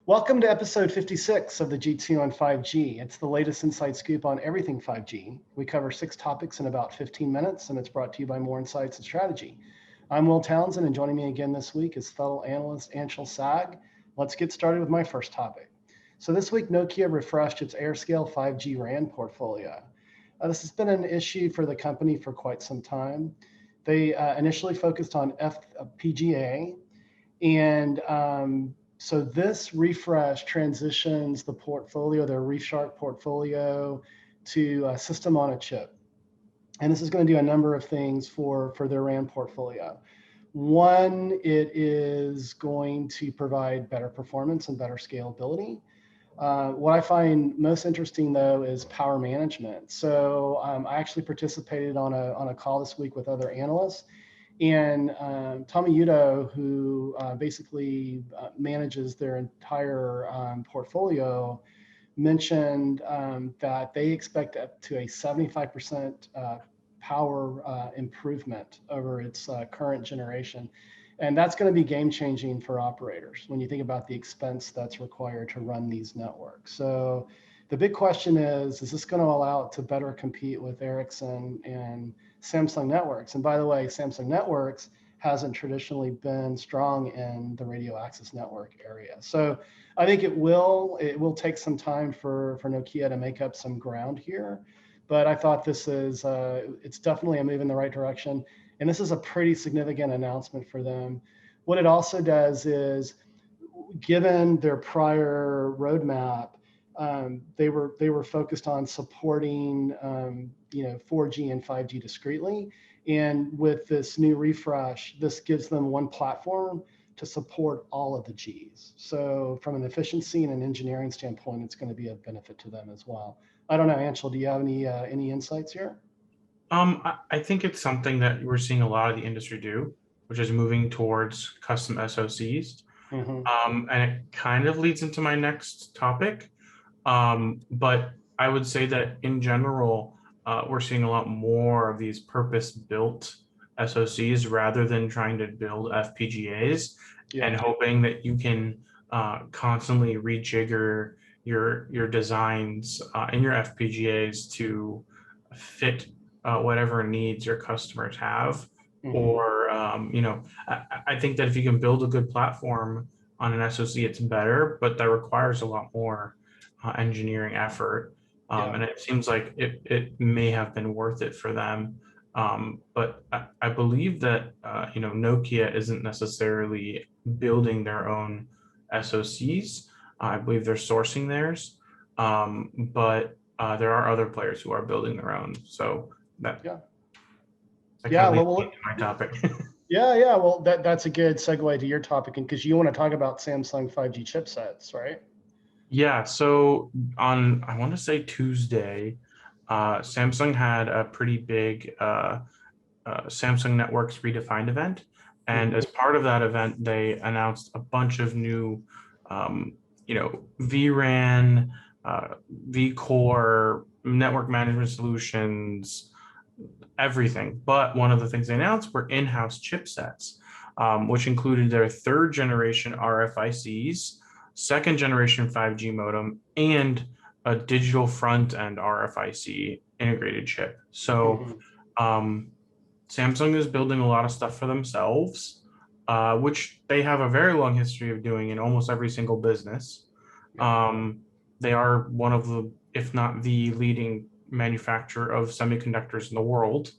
Welcome to episode 56 of the G2 on 5G. It's the latest inside scoop on everything 5G. We cover 6 topics in about 15 minutes, and it's brought to you by More Insights and Strategy. I'm Will Townsend, and joining me again this week is fellow analyst Anshel Sag. Let's get started with my first topic. So this week, Nokia refreshed its AirScale 5G RAN portfolio. This has been an issue for the company for quite some time. They initially focused on FPGA, and so this refresh transitions the portfolio, their ReShark portfolio, to a system on a chip. And this is going to do a number of things for their RAN portfolio. One, it is going to provide better performance and better scalability. What I find most interesting, though, is power management. So I actually participated on a call this week with other analysts. And Tommy Udo, who basically manages their entire portfolio, mentioned that they expect up to a 75% power improvement over its current generation. And that's going to be game changing for operators when you think about the expense that's required to run these networks. So the big question is this going to allow it to better compete with Ericsson and Samsung Networks? And by the way, Samsung Networks hasn't traditionally been strong in the radio access network area. So I think it will take some time for Nokia to make up some ground here. But I thought this is, it's definitely a move in the right direction. And this is a pretty significant announcement for them. What it also does is, given their prior roadmap, they were focused on supporting 4G and 5G discretely, and with this new refresh, this gives them one platform to support all of the Gs. So from an efficiency and an engineering standpoint, it's going to be a benefit to them as well. I don't know, Anshel, do you have any insights here? I think it's something that we're seeing a lot of the industry do, which is moving towards custom SoCs. And it kind of leads into my next topic. But I would say that in general, we're seeing a lot more of these purpose-built SoCs rather than trying to build FPGAs and hoping that you can constantly rejigger your designs and your FPGAs to fit whatever needs your customers have. Or, I think that if you can build a good platform on an SoC, it's better, but that requires a lot more engineering effort. And it seems like it may have been worth it for them. But I believe that, Nokia isn't necessarily building their own SoCs. I believe they're sourcing theirs. But there are other players who are building their own. So that my topic. Well, that's a good segue to your topic, and because you want to talk about Samsung 5G chipsets, right? Yeah, so on, I want to say Tuesday, Samsung had a pretty big Samsung Networks Redefined event. And as part of that event, they announced a bunch of new, vRAN, vCore, network management solutions, everything. But one of the things they announced were in-house chipsets, which included their 3rd generation RFICs, 2nd generation 5G modem, and a digital front-end RFIC integrated chip. So Samsung is building a lot of stuff for themselves, which they have a very long history of doing in almost every single business. They are one of the, if not the leading manufacturer of semiconductors in the world,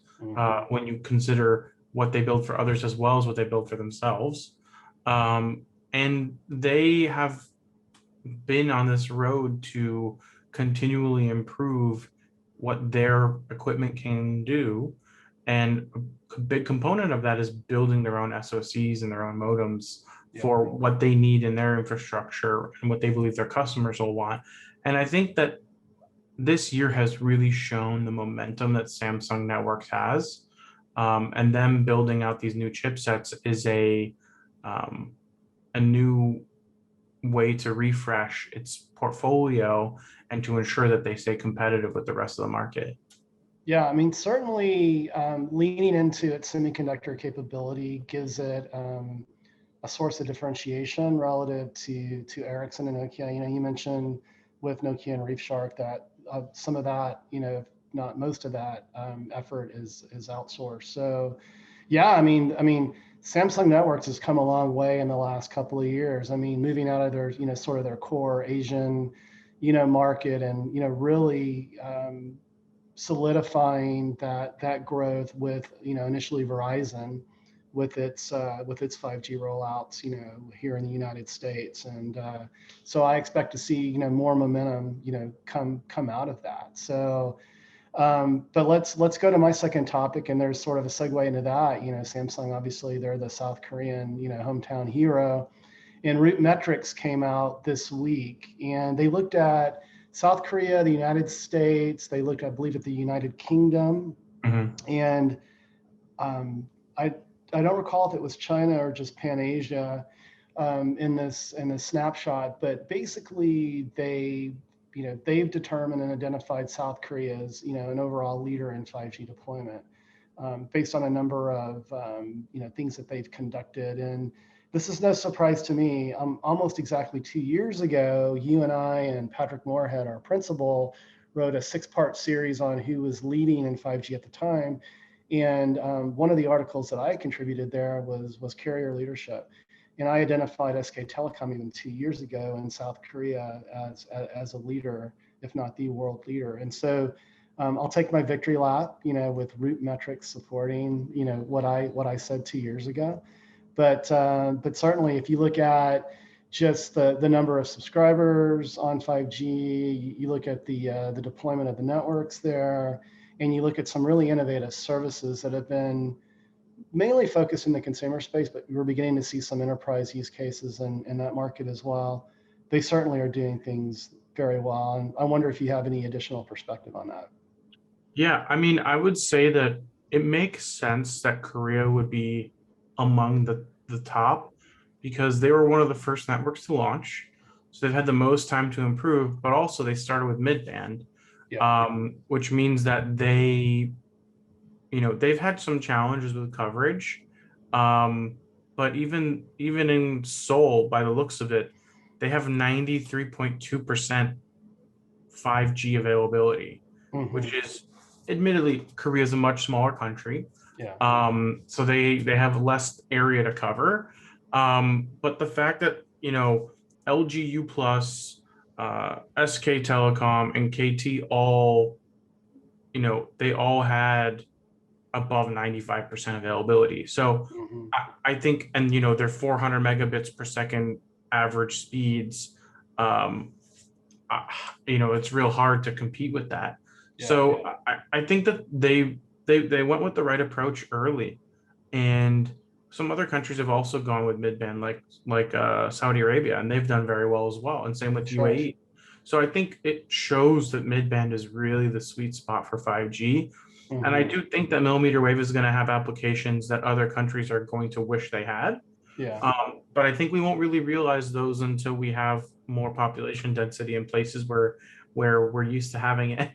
when you consider what they build for others as well as what they build for themselves. And they have been on this road to continually improve what their equipment can do. And a big component of that is building their own SoCs and their own modems for what they need in their infrastructure and what they believe their customers will want. And I think that this year has really shown the momentum that Samsung Networks has. And them building out these new chipsets is a new way to refresh its portfolio and to ensure that they stay competitive with the rest of the market. Yeah, I mean, certainly leaning into its semiconductor capability gives it a source of differentiation relative to Ericsson and Nokia. You mentioned with Nokia and ReefShark that some of that, if not most of that effort is outsourced. So, yeah, Samsung Networks has come a long way in the last couple of years. Moving out of their, sort of their core Asian, market, and really solidifying that growth with, initially Verizon with its 5G rollouts, here in the United States, and so I expect to see, more momentum, come out of that. So, but let's go to my second topic, and there's sort of a segue into that. Samsung, obviously, they're the South Korean, hometown hero, and RootMetrics came out this week, and they looked at South Korea, the United States. They looked, I believe, at the United Kingdom, and I don't recall if it was China or just Pan Asia in this snapshot, but basically they've determined and identified South Korea as an overall leader in 5G deployment, based on a number of things that they've conducted. And this is no surprise to me. Almost exactly 2 years ago, you and I and Patrick Moorhead, our principal, wrote a 6-part series on who was leading in 5G at the time. And one of the articles that I contributed there was carrier leadership. And I identified SK Telecom even 2 years ago in South Korea as a leader, if not the world leader. And so I'll take my victory lap, with RootMetrics supporting, what I said 2 years ago. But certainly, if you look at just the number of subscribers on 5G, you look at the deployment of the networks there, and you look at some really innovative services that have been mainly focused in the consumer space, but we're beginning to see some enterprise use cases in that market as well. They certainly are doing things very well. And I wonder if you have any additional perspective on that. Yeah, I would say that it makes sense that Korea would be among the top because they were one of the first networks to launch. So they've had the most time to improve, but also they started with mid-band, which means that they've had some challenges with coverage. But even in Seoul, by the looks of it, they have 93.2% 5G availability, which is admittedly Korea is a much smaller country. So they have less area to cover. But the fact that LGU Plus, SK Telecom, and KT all, they all had above 95% availability. So I think, and they're 400 megabits per second average speeds. It's real hard to compete with that. So I think that they went with the right approach early, and some other countries have also gone with mid-band, like Saudi Arabia, and they've done very well as well, and same with UAE. So I think it shows that mid-band is really the sweet spot for 5G. And I do think that millimeter wave is going to have applications that other countries are going to wish they had. But I think we won't really realize those until we have more population density in places where we're used to having it.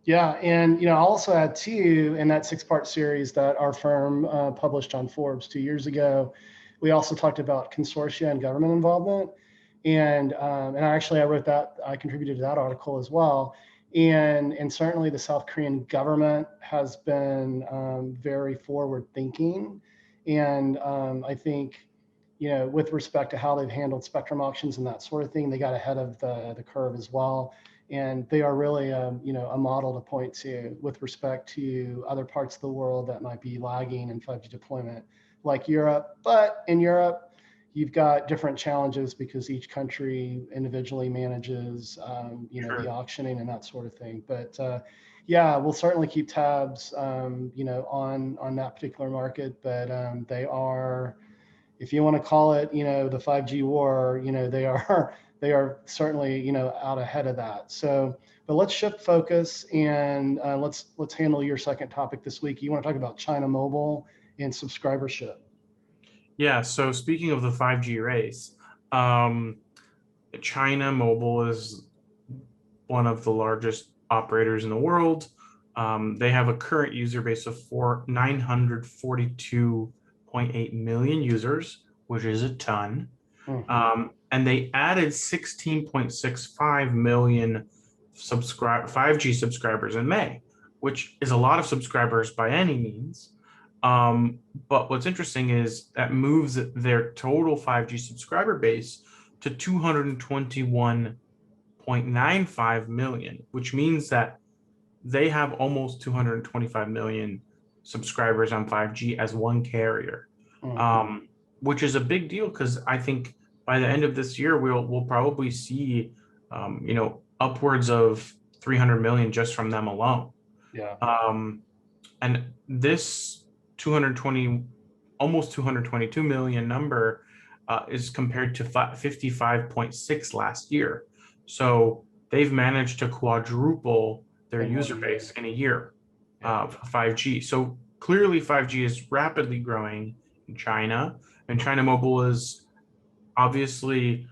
Yeah, and I'll also add too, in that 6-part series that our firm published on Forbes 2 years ago, we also talked about consortia and government involvement, and I wrote that, I contributed to that article as well, and certainly the South Korean government has been very forward thinking, and I think with respect to how they've handled spectrum auctions and that sort of thing, they got ahead of the curve as well. And they are really a model to point to with respect to other parts of the world that might be lagging in 5G deployment, like Europe. But in Europe, you've got different challenges because each country individually manages, the auctioning and that sort of thing. But we'll certainly keep tabs, on that particular market. But they are, if you want to call it, the 5G war, they are certainly, out ahead of that. So, but let's shift focus and let's handle your second topic this week. You want to talk about China Mobile and subscribership. Yeah. So speaking of the 5G race, China Mobile is one of the largest operators in the world. They have a current user base of 942.9 1.8 million users, which is a ton. Mhm. And they added 16.65 million 5G subscribers in May, which is a lot of subscribers by any means. But what's interesting is that moves their total 5G subscriber base to 221.95 million, which means that they have almost 225 million subscribers on 5G as one carrier, Mhm. which is a big deal because I think by the end of this year we'll probably see upwards of 300 million just from them alone. Yeah. And this 220, almost 222 million number is compared to 55.6 last year. So they've managed to quadruple their In user 1 year. base in a year Yeah. of 5G. So clearly 5G is rapidly growing in China, and China Mobile is obviously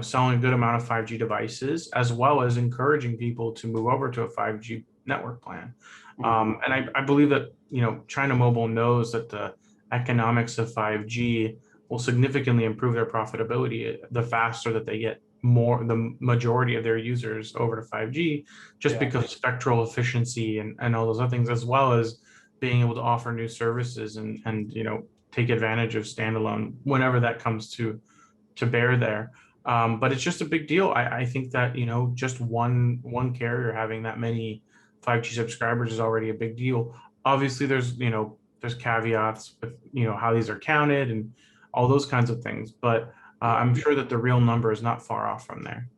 selling a good amount of 5G devices, as well as encouraging people to move over to a 5G network plan. Mhm. And I believe that China Mobile knows that the economics of 5G will significantly improve their profitability the faster that they get the majority of their users over to 5G, just Yeah. because spectral efficiency and all those other things, as well as being able to offer new services and take advantage of standalone whenever that comes to bear there. But it's just a big deal. I think that just one carrier having that many 5G subscribers is already a big deal. Obviously, there's caveats with how these are counted and all those kinds of things, but Yeah. I'm sure that the real number is not far off from there.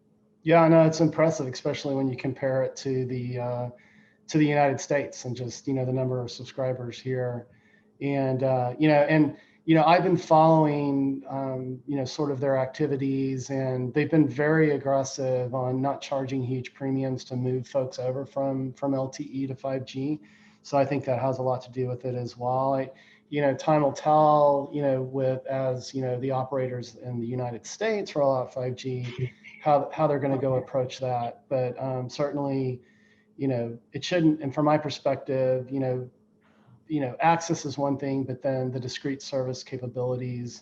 Yeah, no, it's impressive, especially when you compare it to the United States and just the number of subscribers here, and I've been following sort of their activities, and they've been very aggressive on not charging huge premiums to move folks over from LTE to 5G. So I think that has a lot to do with it as well. Time will tell, with as the operators in the United States roll out 5G, how they're going to go approach that. But certainly, it shouldn't. And from my perspective, access is one thing, but then the discrete service capabilities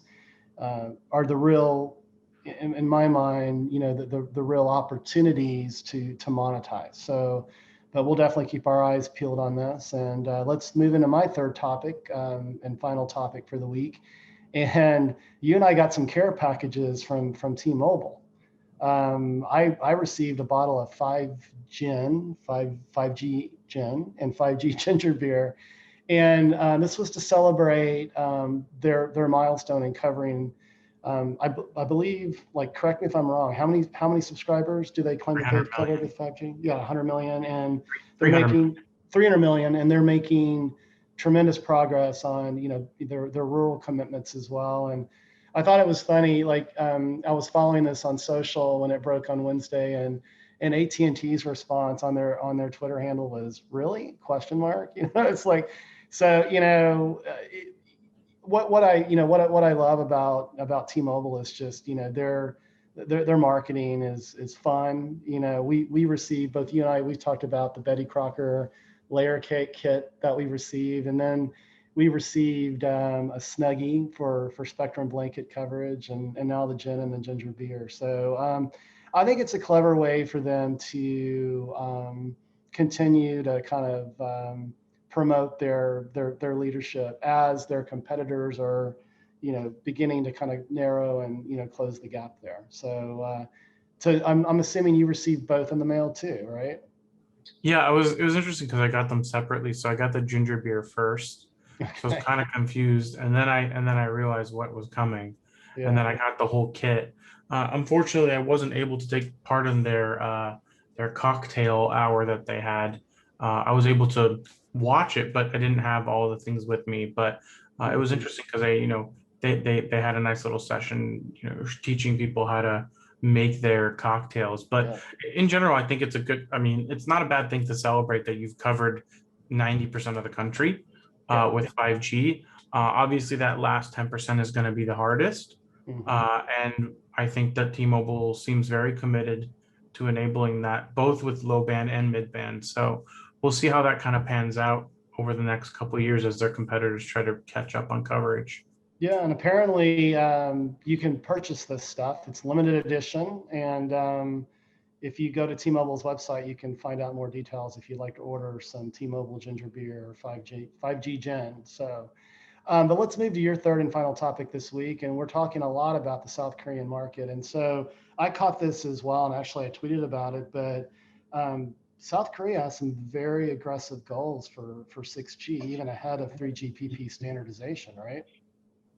are the real, in my mind, the real opportunities to monetize. So, but we'll definitely keep our eyes peeled on this. And let's move into my third topic and final topic for the week. And you and I got some care packages from T-Mobile. I received a bottle of 5G gin and 5G ginger beer, and this was to celebrate their milestone in covering. I believe, like, correct me if I'm wrong. How many subscribers do they claim that 300 they've million, covered with 5G? Yeah, 100 million, and they're 300 million. making 300 million, and they're making tremendous progress on their rural commitments as well. And I thought it was funny. Like, I was following this on social when it broke on Wednesday, and AT&T's response on their Twitter handle was, "Really?" question mark. It's like, so what I love about T-Mobile is just their marketing is fun. We received, both you and I, we've talked about the Betty Crocker layer cake kit that we received, and then we received a Snuggie for Spectrum blanket coverage, and now the gin and the ginger beer. So I think it's a clever way for them to continue to kind of promote their leadership as their competitors are beginning to kind of narrow and close the gap there. So I'm assuming you received both in the mail too, right? Yeah, it was interesting because I got them separately. So I got the ginger beer first. So I was Okay. kind of confused. And then I realized what was coming. And Yeah. then I got the whole kit. Unfortunately, I wasn't able to take part in their cocktail hour that they had. I was able to watch it, but I didn't have all the things with me. But it was Mhm. interesting because they had a nice little session, teaching people how to make their cocktails. But Yeah. in general, I think I mean, it's not a bad thing to celebrate that you've covered 90% of the country Yeah. with 5G. Obviously, that last 10% is going to be the hardest. Hmm. And I think that T-Mobile seems very committed to enabling that, both with low band and mid band. So we'll see how that kind of pans out over the next couple of years as their competitors try to catch up on coverage. Yeah, and apparently you can purchase this stuff. It's limited edition, and if you go to T-Mobile's website, you can find out more details if you'd like to order some T-Mobile Ginger Beer or 5G Gen. So, but let's move to your third and final topic this week, and we're talking a lot about the South Korean market. And so I caught this as well, and actually I tweeted about it. But South Korea has some very aggressive goals for 6G, even ahead of 3GPP standardization, right?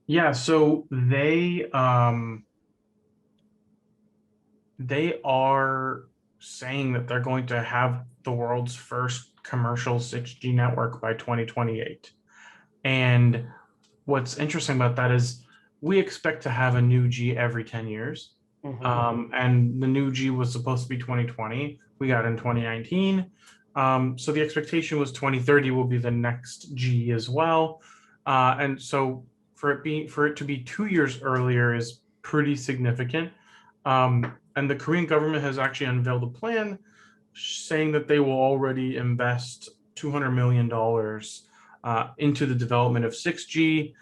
Yeah, so they are saying that they're going to have the world's first commercial 6G network by 2028. And what's interesting about that is we expect to have a new G every 10 years. And the new G was supposed to be 2020. We got in 2019. So the expectation was 2030 will be the next G as well. And so for it to be 2 years earlier is pretty significant. And the Korean government has actually unveiled a plan saying that they will already invest $200 million into the development of 6G,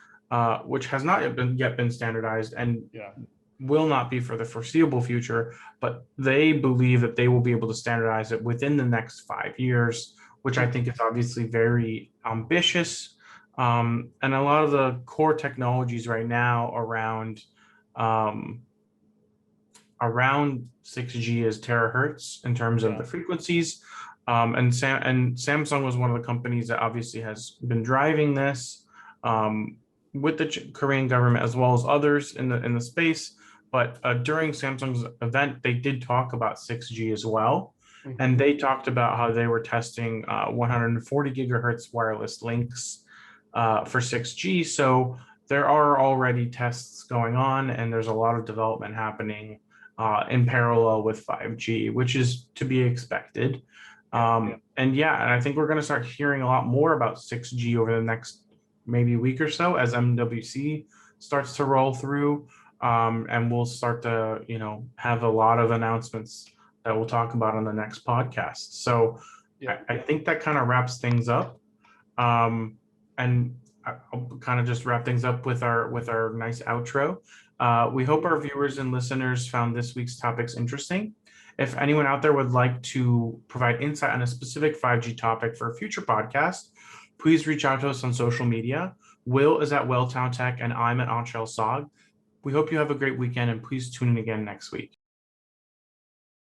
which has not yet been standardized and will not be for the foreseeable future, but they believe that they will be able to standardize it within the next 5 years, which I think is obviously very ambitious. And a lot of the core technologies right now around 6G is terahertz in terms of the frequencies. And Samsung was one of the companies that obviously has been driving this with the Korean government as well as others in the space. But during Samsung's event, they did talk about 6G as well. And they talked about how they were testing 140 gigahertz wireless links for 6G. So there are already tests going on, and there's a lot of development happening in parallel with 5G, which is to be expected. And I think we're going to start hearing a lot more about 6G over the next maybe week or so as MWC starts to roll through. And we'll start to, have a lot of announcements that we'll talk about on the next podcast. So I think that kind of wraps things up. And I'll kind of just wrap things up with our nice outro. We hope our viewers and listeners found this week's topics interesting. If anyone out there would like to provide insight on a specific 5G topic for a future podcast, please reach out to us on social media. Will is at Welltown Tech, and I'm at Anshel. We hope you have a great weekend, and please tune in again next week.